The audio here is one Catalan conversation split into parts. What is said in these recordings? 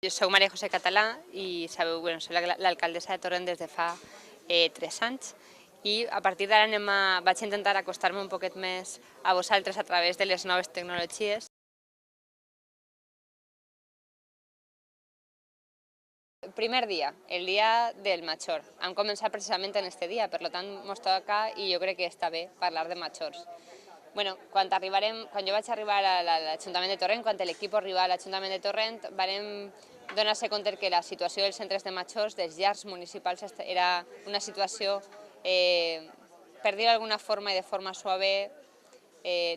Jo soc Maria José Català i sabeu, soc l'alcaldessa de Torrent des de fa 3 anys i a partir d'ara vaig intentar acostar-me un poquet més a vosaltres a través de les noves tecnologies. Primer dia, el dia del Major. Hem començat precisament en aquest dia, per tant mos toca i jo crec que està bé parlar de Majors. Quan jo vaig arribar a l'Ajuntament de Torrent, quan l'equip arriba a l'Ajuntament de Torrent, vam donar-se compte que la situació dels centres de majors, dels llars municipals, era una situació, per dir-ho d'alguna forma i de forma suave,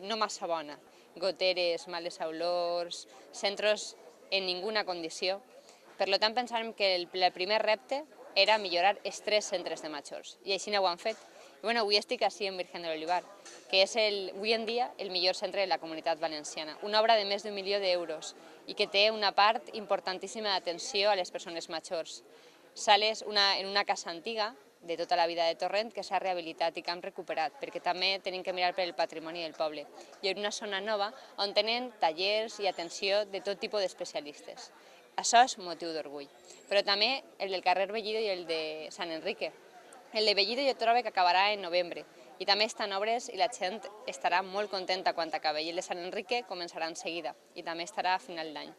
no massa bona. Goteres, males olors, centres en ninguna condició. Per tant, pensàvem que el primer repte era millorar els 3 centres de majors, i així ho hem fet. Avui estic ací en Virgen de l'Olivar, que és avui en dia el millor centre de la Comunitat Valenciana, una obra de més d'1 milió d'euros i que té una part importantíssima d'atenció a les persones majors. Sales en una casa antiga de tota la vida de Torrent que s'ha rehabilitat i que hem recuperat, perquè també tenim que mirar per el patrimoni del poble. I en una zona nova on tenen tallers i atenció de tot tipus d'especialistes. Això és motiu d'orgull. Però també el del carrer Bellido i el de Sant Enrique. El de Bellido jo trobo que acabarà en novembre i també estan obres i la gent estarà molt contenta quan acabi. I el de Sant Enrique començarà en seguida i també estarà a final d'any.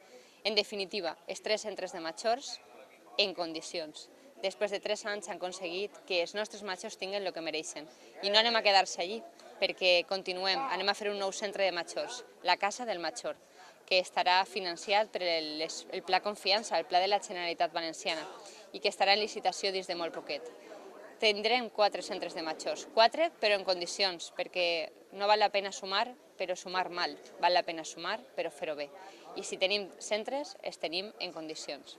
En definitiva, els 3 centres de majors en condicions. Després de 3 anys han aconseguit que els nostres majors tinguin el que mereixen. I no anem a quedar-se allí, perquè continuem, anem a fer un nou centre de majors, la Casa del Major, que estarà financiat per el Pla Confiança, el Pla de la Generalitat Valenciana, i que estarà en licitació dins de molt poquet. Tindrem 4 centres de majors, 4 però en condicions, perquè no val la pena sumar, però sumar mal. Val la pena sumar, però fer-ho bé. I si tenim centres, els tenim en condicions.